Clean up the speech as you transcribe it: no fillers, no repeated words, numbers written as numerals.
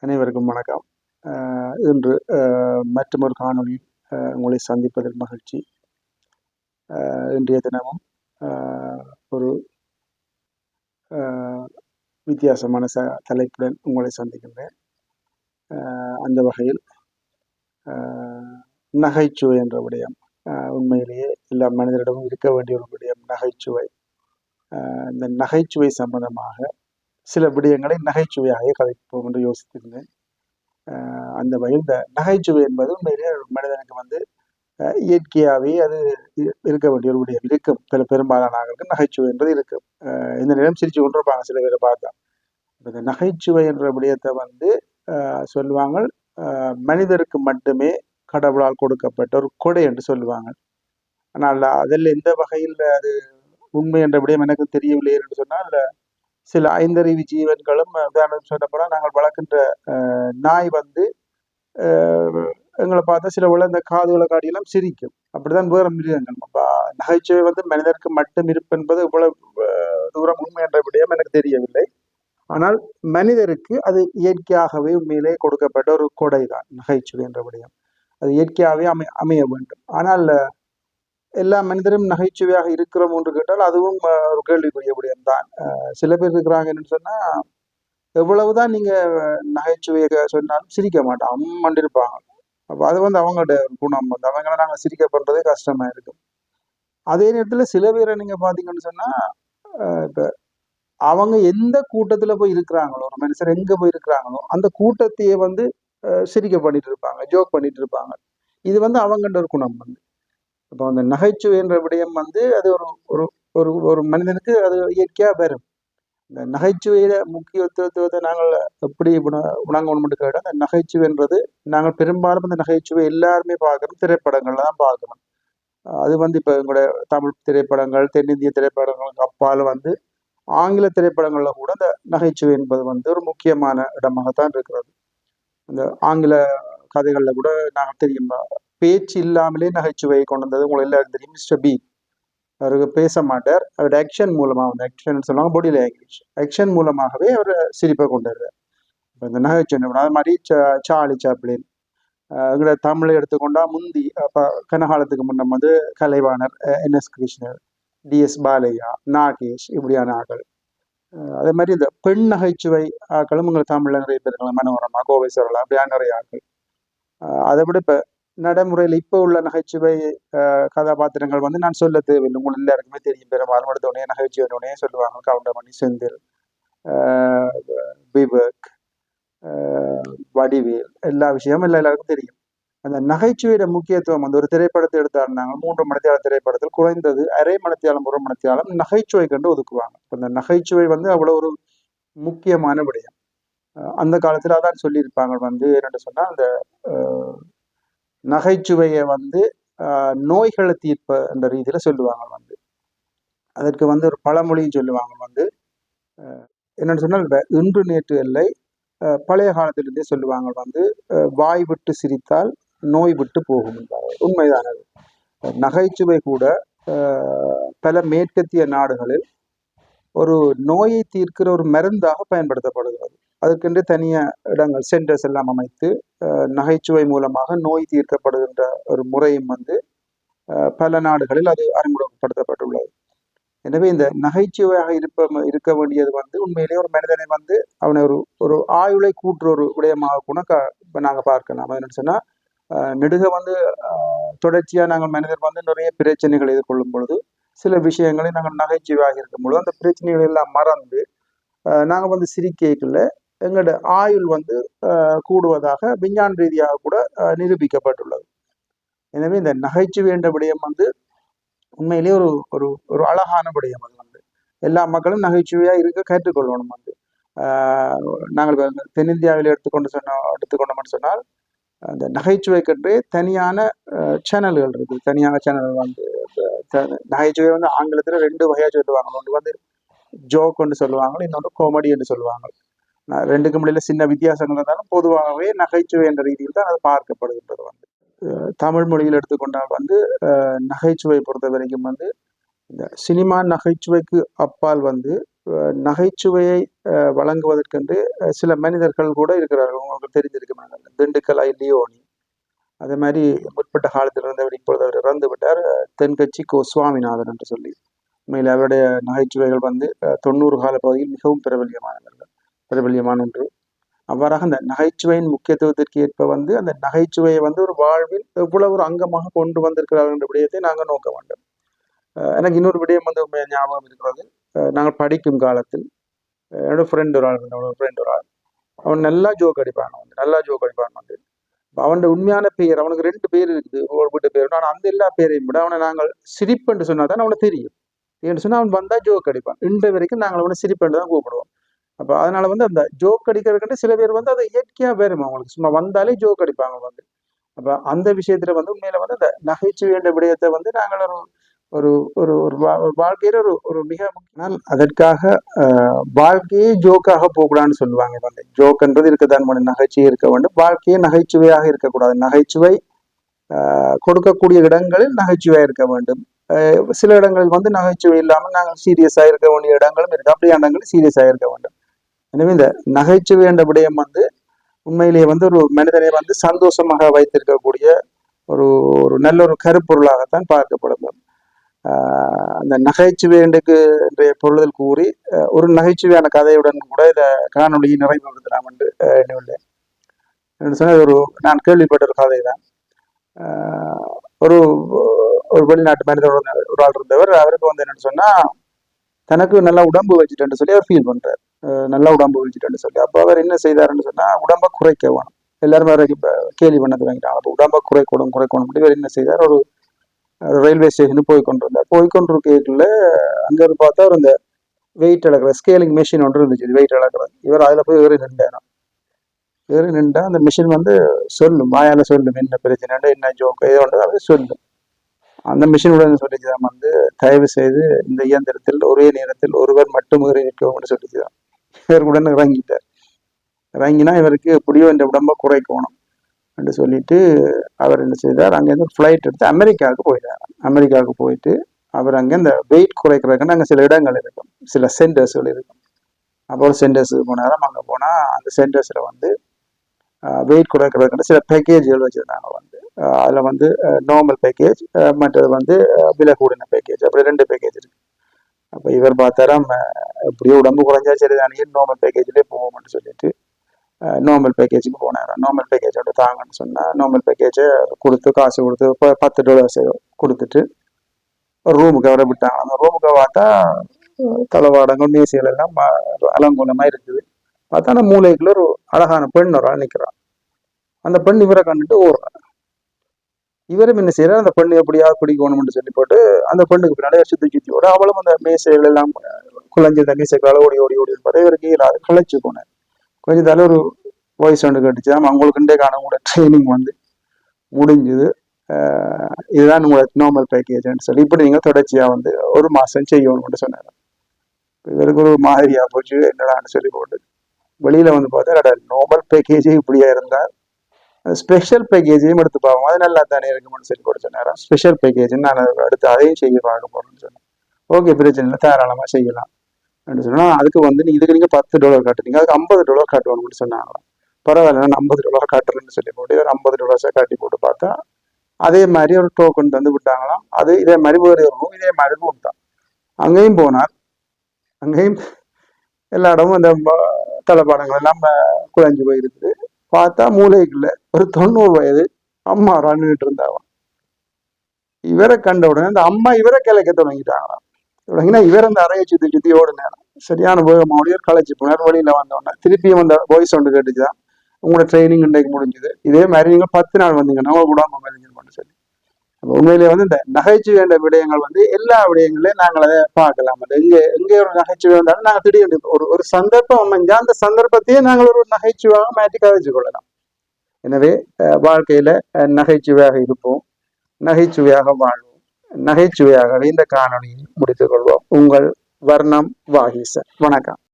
அனைவருக்கும் வணக்கம். இன்று மற்றொரு காணொளியில் உங்களை சந்திப்பதில் மகிழ்ச்சி. இன்றைய தினமும் ஒரு வித்தியாசமான தலைப்புடன் உங்களை சந்திக்கின்றேன். அந்த வகையில் நகைச்சுவை என்ற விடயம் உண்மையிலேயே எல்லா மனிதரிடமும் இருக்க வேண்டிய ஒரு விடயம் நகைச்சுவை. இந்த நகைச்சுவை சம்பந்தமாக சில விடயங்களை நகைச்சுவையாக கதைப்போம் என்று யோசித்திருந்தேன். அந்த வகையில் இந்த நகைச்சுவை என்பது உண்மையிலேயே மனிதனுக்கு இயற்கையாகவே அது இருக்க வேண்டிய ஒரு விடயம் இருக்கும். பெரும்பாலான ஆளுக்கு நகைச்சுவை என்பது இருக்கும். இந்த நேரம் சிரிச்சு கொண்டிருப்பாங்க சில பேரை பார்த்தா. இந்த நகைச்சுவை என்ற விடயத்தை சொல்லுவாங்க, மனிதருக்கு மட்டுமே கடவுளால் கொடுக்கப்பட்ட ஒரு கொடை என்று சொல்லுவாங்க. ஆனால் அதில் எந்த வகையில் அது உண்மை என்ற விடயம் எனக்கு தெரியவில்லை என்று சொன்னால், சில ஐந்தறிவு ஜீவன்களும் உதாரணம் சொல்லப்போனா நாங்கள் வளர்க்கின்ற நாய் எங்களை பார்த்தா சில உள்ள இந்த காதுகளை காடியெல்லாம் சிரிக்கும். அப்படிதான் வேற மிருகங்கள். நகைச்சுவை மனிதருக்கு மட்டும் இருப்பென்பது இவ்வளவு தூரம் உண்மை என்ற விடயம் எனக்கு தெரியவில்லை. ஆனால் மனிதருக்கு அது இயற்கையாகவே உண்மையிலே கொடுக்கப்பட்ட ஒரு கொடை தான் நகைச்சுவை என்ற விடயம். அது இயற்கையாகவே அமைய வேண்டும். ஆனால் எல்லா மனிதரும் நகைச்சுவையாக இருக்கிறோம் என்று கேட்டால் அதுவும் ஒரு கேள்விக்குரிய விடயம் தான். சில பேர் இருக்கிறாங்க என்னன்னு சொன்னா, எவ்வளவுதான் நீங்க நகைச்சுவையை சொன்னாலும் சிரிக்க மாட்டாங்க, அம்மண்டிருப்பாங்க. அப்போ அது அவங்களோட குணம். அவங்கள நாங்கள் சிரிக்க பண்றதே கஷ்டமா இருக்கும். அதே நேரத்துல சில பேரை நீங்க பாத்தீங்கன்னு சொன்னா, இப்ப அவங்க எந்த கூட்டத்துல போய் இருக்கிறாங்களோ, ஒரு மனுஷர் எங்க போய் இருக்கிறாங்களோ அந்த கூட்டத்தையே சிரிக்க பண்ணிட்டு இருப்பாங்க, ஜோக் பண்ணிட்டு இருப்பாங்க. இது அவங்கள்ட ஒரு குணம். இப்போ அந்த நகைச்சுவை என்ற விடயம் அது ஒரு ஒரு ஒரு ஒரு மனிதனுக்கு அது இயற்கையா வரும். இந்த நகைச்சுவையில முக்கியத்துவத்தை நாங்கள் எப்படி உணங்கணும்னு கேட்டால், அந்த நகைச்சுவைன்றது நாங்கள் பெரும்பாலும் அந்த நகைச்சுவை எல்லாருமே பார்க்குறோம், திரைப்படங்கள்ல தான் பார்க்குறோம். அது இப்போ எங்களுடைய தமிழ் திரைப்படங்கள், தென்னிந்திய திரைப்படங்களுக்கு அப்பால் ஆங்கில திரைப்படங்கள்ல கூட இந்த நகைச்சுவை என்பது ஒரு முக்கியமான இடமாகத்தான் இருக்கிறது. இந்த ஆங்கில கதைகள்ல கூட நாங்கள் தெரியும், பேச்சு இல்லாமலே நகைச்சுவையை கொண்டு வந்தது உங்களுக்கு எல்லாருக்கும் தெரியும். மிஸ்டர் பி அவருக்கு பேச மாட்டார், அவருடைய ஆக்ஷன் மூலமா ஆக்ஷன் சொல்லுவாங்க, பாடி லாங்குவேஜ் ஆக்ஷன் மூலமாகவே அவர் சிரிப்பை கொண்டு வருவார். இப்போ இந்த நகைச்சுவை அது மாதிரி சார்லி சாப்ளின். எங்களோட தமிழை எடுத்துக்கொண்டா முந்தி கனகாலத்துக்கு முன்ன கலைவாணர் NS கிருஷ்ணர், DS பாலையா, நாகேஷ் இப்படியான ஆக்கள். அதே மாதிரி இந்த பெண் நகைச்சுவை ஆக்களும் எங்களை தமிழ்ல நிறைய பேர் இருக்காங்க, மனோரமா, கோவை சரளா அப்படியான நிறைய ஆக்கள். அதை விட இப்போ நடைமுறையில் இப்போ உள்ள நகைச்சுவை கதாபாத்திரங்கள் நான் சொல்ல தேவையில்லை, உங்களுக்கு எல்லாருக்குமே தெரியும். பெரும்பாலும் எடுத்தோடனே நகைச்சுவையோடனே சொல்லுவாங்க, கவுண்டமணி, செந்தில், விவேக், வடிவேல், எல்லா விஷயமும் எல்லாருக்கும் தெரியும். அந்த நகைச்சுவையோட முக்கியத்துவம் ஒரு திரைப்படத்தை எடுத்தாருனாங்க, 3 மணித்தியால திரைப்படத்தில் குறைந்தது அரை மணித்தியாலம் 1 மணித்தியாலம் நகைச்சுவை கண்டு ஒதுக்குவாங்க. இந்த நகைச்சுவை அவ்வளவு ஒரு முக்கியமான விடயம். அந்த காலத்துல அதான் சொல்லியிருப்பாங்க, என்னென்னு சொன்னா, அந்த நகைச்சுவையை நோய்களை தீர்ப்ப என்ற ரீதியில சொல்லுவாங்க. அதற்கு ஒரு பழமொழியும் சொல்லுவாங்க, என்னன்னு சொன்னால், இன்று நேற்று இல்லை, பழைய காலத்திலிருந்தே சொல்லுவாங்க, வாய் விட்டு சிரித்தால் நோய் விட்டு போகும் என்பார்கள். உண்மைதானது. நகைச்சுவை கூட பல மேற்கத்திய நாடுகளில் ஒரு நோயை தீர்க்கிற ஒரு மருந்தாக பயன்படுத்தப்படுகிறது. அதற்கென்று தனிய இடங்கள், சென்டர்ஸ் எல்லாம் அமைத்து நகைச்சுவை மூலமாக நோய் தீர்க்கப்படுகின்ற ஒரு முறையும் பல நாடுகளில் அது அறிமுகப்படுத்தப்பட்டுள்ளது. எனவே இந்த நகைச்சுவையாக இருக்க வேண்டியது உண்மையிலேயே ஒரு மனிதனை அவனை ஒரு ஆயுளை கூற்று ஒரு விடயமாக கூட இப்போ நாங்கள் பார்க்கலாம். என்னன்னு சொன்னா, நெடுக தொடர்ச்சியாக நாங்கள் மனிதர் நிறைய பிரச்சனைகளை எதிர்கொள்ளும் பொழுது சில விஷயங்களை நாங்கள் நகைச்சுவையாக இருக்கும் பொழுது அந்த பிரச்சனைகள் எல்லாம் மறந்து நாங்கள் சிரிக்கைக்குள்ள எங்களோட ஆயுள் கூடுவதாக விஞ்ஞான ரீதியாக கூட நிரூபிக்கப்பட்டுள்ளது. எனவே இந்த நகைச்சுவை என்ற விடயம் உண்மையிலேயே ஒரு ஒரு ஒரு அழகான விடயம். அது எல்லா மக்களும் நகைச்சுவையா இருக்க கற்றுக்கொள்ளணும். நாங்கள் தென்னிந்தியாவில் எடுத்துக்கொண்டோம்னு சொன்னால், அந்த நகைச்சுவைக்கென்றே தனியான சேனல்கள் இருக்கு. தனியான சேனல்கள் நகைச்சுவை ஆங்கிலத்துல 2 வகையா சொல்லுவாங்க. ஒன்று ஜோக் ஒன்று சொல்லுவாங்க, இன்னொன்று காமெடி என்று சொல்லுவாங்க. ரெண்டுக்கும் இடையில சின்ன வித்தியாசங்கள் இருந்தாலும் பொதுவாகவே நகைச்சுவை என்ற ரீதியில் தான் அது பார்க்கப்படுகின்றது. தமிழ் மொழியில் எடுத்துக்கொண்டால் நகைச்சுவை பொறுத்த வரைக்கும் இந்த சினிமா நகைச்சுவைக்கு அப்பால் நகைச்சுவையை வழங்குவதற்கென்று சில மனிதர்கள் கூட இருக்கிறார்கள். உங்களுக்கு தெரிஞ்சிருக்க திண்டுக்கல் லியோனி, அதே மாதிரி முற்பட்ட காலத்தில் இருந்தவர் இப்பொழுது அவர் இறந்து விட்டார், தென்கட்சி கோ சுவாமிநாதன் என்று சொல்லி. உண்மையில் அவருடைய நகைச்சுவைகள் வந்து 90 கால பகுதியில் மிகவும் பிரபல்யமான ஒன்று. அவ்வாறாக அந்த நகைச்சுவையின் முக்கியத்துவத்திற்கு ஏற்ப வந்து அந்த நகைச்சுவையை வந்து ஒரு வாழ்வில் எவ்வளவு ஒரு அங்கமாக கொண்டு வந்திருக்கிறார்கள் என்ற விடயத்தை நாங்கள் நோக்க வேண்டும். எனக்கு இன்னொரு விடயம் வந்து ஞாபகம் இருக்கிறது. நாங்கள் படிக்கும் காலத்தில் என்னோட ஃப்ரெண்ட் ஒரு ஆள் அவன் நல்லா ஜோக் அடிப்பான் வந்து அவனோட உண்மையான பெயர், அவனுக்கு 2 பேர் இருக்குது, ஒரு வீட்டு பேர். ஆனால் அந்த எல்லா பேரையும் விட அவனை நாங்கள் சிரிப்புன்னு சொன்னா தான் அவனை தெரியும். ஏன்னு சொன்னா அவன் வந்தா ஜோக் அடிப்பான். இன்று வரைக்கும் நாங்கள் அவனை சிரிப்புன்னு தான் கூப்பிடுவோம். அப்போ அதனால வந்து அந்த ஜோக் அடிக்கிறதுக்கு சில பேர் வந்து அதை இயற்கையாக வேறுமா அவங்களுக்கு சும்மா வந்தாலே ஜோக் அடிப்பாங்க வந்து. அப்போ அந்த விஷயத்துல வந்து உண்மையில வந்து அந்த நகைச்சுவை என்ற விடயத்தை வந்து நாங்கள் ஒரு ஒரு ஒரு வாழ்க்கையில ஒரு மிக முக்கிய அதற்காக வாழ்க்கையே ஜோக்காக போகக்கூடாதுன்னு சொல்லுவாங்க. வந்து ஜோக்ன்றது இருக்கதான் முடியும், நகைச்சுவை இருக்க வேண்டும். வாழ்க்கையே நகைச்சுவையாக இருக்கக்கூடாது. நகைச்சுவை கொடுக்கக்கூடிய இடங்களில் நகைச்சுவையாக இருக்க வேண்டும். சில இடங்களில் வந்து நகைச்சுவை இல்லாமல் நாங்கள் சீரியஸாக இருக்க வேண்டிய இடங்களும் இருக்கு. அப்படியே இடங்களில் சீரியஸாக இருக்க வேண்டும். எனவே இந்த நகைச்சுவை என்ற விடயம் வந்து உண்மையிலேயே வந்து ஒரு மனிதனை வந்து சந்தோஷமாக வைத்திருக்கக்கூடிய ஒரு ஒரு நல்ல ஒரு கருப்பொருளாகத்தான் பார்க்கப்படும். அந்த நகைச்சுவை இன்றைய பொருளுதல் கூறி ஒரு நகைச்சுவையான கதையுடன் கூட இதை காணொலியை நிறைவுறுத்தலாம் என்று எண்ணியுள்ளேன். என்று சொன்னால் நான் கேள்விப்பட்ட ஒரு கதை தான். ஒரு ஒரு வெளிநாட்டு மனிதர் ஒரு ஆள் இருந்தவர். அவருக்கு வந்து என்னன்னு சொன்னா தனக்கு நல்லா உடம்பு வச்சுட்டேன்னு சொல்லி அவர் ஃபீல் பண்றாரு. நல்லா உடம்பு வச்சுட்டேன்னு சொல்லி. அப்போ அவர் என்ன செய்தாருன்னு சொன்னா உடம்பை குறைக்க வேணும். எல்லாருமே கேள்வி பண்ணது வாங்கிட்டாங்க. அப்போ உடம்பை குறைக்கணும் இவர் என்ன செய்தார், ஒரு ரயில்வே ஸ்டேஷனுக்கு போய்கொண்டிருக்கல அங்க பார்த்தா ஒரு இந்த வெயிட் அளக்கிற ஸ்கேலிங் மிஷின் ஒன்று இருந்துச்சு, வெயிட் அளக்கிறது. இவர் அதுல போய் ஏறி நின்றா அந்த மிஷின் வந்து சொல்லும், வாயால சொல்லும் என்ன பிரச்சனை, என்ன ஜோக் ஏதோ ஒன்று அதை சொல்லும். அந்த மிஷினுடன் சொல்லிச்சுதான் வந்து தயவு செய்து இந்த இயந்திரத்தில் ஒரே நேரத்தில் ஒருவர் மட்டும் ஏறி நிற்கவும் சொல்லிச்சுதான். இவர் உடனே இறங்கினா இவருக்கு எப்படியோ இந்த உடம்பை குறைக்கணும் என்று சொல்லிட்டு அவர் என்ன செய்தார், அங்கேருந்து ஒரு ஃப்ளைட் எடுத்து அமெரிக்காவுக்கு போயிட்டு அவர் அங்கே இந்த வெயிட் குறைக்கிறதுக்குன்னு அங்கே சில இடங்கள் இருக்கும், சில சென்டர்ஸ்கள் இருக்கும். அப்போ ஒரு சென்டர்ஸுக்கு போனாலும் அங்கே போனால் அந்த சென்டர்ஸில் வந்து வெயிட் குறைக்கிறதுக்குன்னு சில பேக்கேஜ்கள் வச்சுருந்தாங்க. வந்து அதில் வந்து நார்மல் பேக்கேஜ், மற்றது வந்து விலை கூடின பேக்கேஜ், அப்படி 2 பேக்கேஜ் இருக்கு. அப்போ இவர் பார்த்தாரா எப்படியோ உடம்பு குறைஞ்சா சரிதானே நார்மல் பேக்கேஜ்லேயே போவோம்னு சொல்லிட்டு நார்மல் பேக்கேஜுக்கு போனார். நார்மல் பேக்கேஜோட தாங்கன்னு சொன்னால் நார்மல் பேக்கேஜை காசு கொடுத்து இப்போ $10 கொடுத்துட்டு ஒரு ரூமுக்கு அவரை விட்டாங்க. அந்த ரூமுக்கு பார்த்தா தளவாடங்கள் மேசைகள் எல்லாம் அலங்கோலமாக இருக்குது. பார்த்தா அந்த மூளைக்குள்ள ஒரு அழகான பெண் ஒரு ஆள் நிற்கிறான். அந்த பெண் இவரை கண்டுட்டு ஓடுறான். இவரும் என்ன செய்யறாரு, அந்த பெண்ணு எப்படியாவது பிடிக்கணும்னு சொல்லி போட்டு அந்த பெண்ணுக்கு பின்னாலே சுத்தி ஓட அவளும் அந்த மேசைகள் எல்லாம் குழஞ்ச மேசைகளால் ஓடி இருப்பாரு. இவருக்கு களைச்சு போனேன். கொஞ்சம் தலை ஒரு வாய்ஸ் ஒன்று கேட்டுச்சு, அவங்களுக்குண்டே காண உங்களோட ட்ரைனிங் வந்து முடிஞ்சுது, இதுதான் உங்களோட நார்மல் பேக்கேஜ்ன்னு சொல்லி இப்படி நீங்கள் தொடர்ச்சியாக வந்து 1 மாதம் செய்யணும்னு சொன்னார். இவருக்கு ஒரு மாதிரியா போச்சு, என்னடான்னு சொல்லி போட்டு வெளியில வந்து பார்த்தா நார்மல் பேக்கேஜே இப்படியா இருந்தால் ஸ்பெஷல் பேக்கேஜையும் எடுத்து பார்ப்போம், அது நல்லா தானே இருக்கும்னு சொல்லி போட்டு சொன்னார். ஸ்பெஷல் பேக்கேஜ் நான் அடுத்து அதையும் செய்ய பார்க்க போறேன்னு சொன்னேன். ஓகே, பிரச்சனை இல்லை, தாராளமாக செய்யலாம் அப்படின்னு சொன்னா அதுக்கு வந்து இதுக்கு நீங்க $10 காட்டுறீங்க, அதுக்கு $50 காட்டுவாங்கன்னு சொன்னாங்க. பரவாயில்ல, நான் $50 காட்டுறேன்னு சொல்லி போட்டு ஒரு $50 காட்டி போட்டு பார்த்தா அதே மாதிரி ஒரு டோக்கன் தந்து விட்டாங்களாம். அது இதே மாதிரி வேறு ரூம், இதே மாதிரி ரூம் தான். அங்கேயும் போனார். அங்கேயும் எல்லா இடமும் அந்த தளபாடங்கள் எல்லாம் குறைஞ்சு போயிருக்குது. பார்த்தா மூளைக்குள்ள ஒரு 90 வயது அம்மா நின்றுட்டு இருந்தாங்களாம். இவரை கண்ட உடனே அந்த அம்மா இவரை கிளைக்க தொடங்கிட்டாங்களாம். தொடங்கினா இவர் அந்த அறையை சுத்தி ஓடுனார். சரியான வேகமாவோட களைச்சு போனார். வழியில வந்தோடனே திருப்பியும் அந்த வாய்ஸ் ஒன்று கேட்டுச்சுதான், உங்களோட ட்ரைனிங் இன்றைக்கு முடிஞ்சுது, இதே மாதிரி நீங்க 10 நாள் வந்தீங்கன்னா உடம்பு மெலிஞ்சிருமான்னு சொல்லி. உண்மையிலேயே வந்து இந்த நகைச்சுவை என்ற விடயங்கள் வந்து எல்லா விடயங்களையும் நாங்கள் அதை பார்க்கலாம். எங்கே ஒரு நகைச்சுவை வந்தாலும் நாங்கள் திடீர்னு ஒரு சந்தர்ப்பம் அமைஞ்சா அந்த சந்தர்ப்பத்தையே நாங்கள் ஒரு நகைச்சுவையாக மாற்றி கதைச்சு கொள்ளலாம். எனவே வாழ்க்கையில நகைச்சுவையாக இருப்போம், நகைச்சுவையாக வாழ்வோம், நகைச்சுவையாகவே இந்த காணொலியை முடித்துக் கொள்வோம். உங்கள் வர்ணம் வாகீசன். வணக்கம்.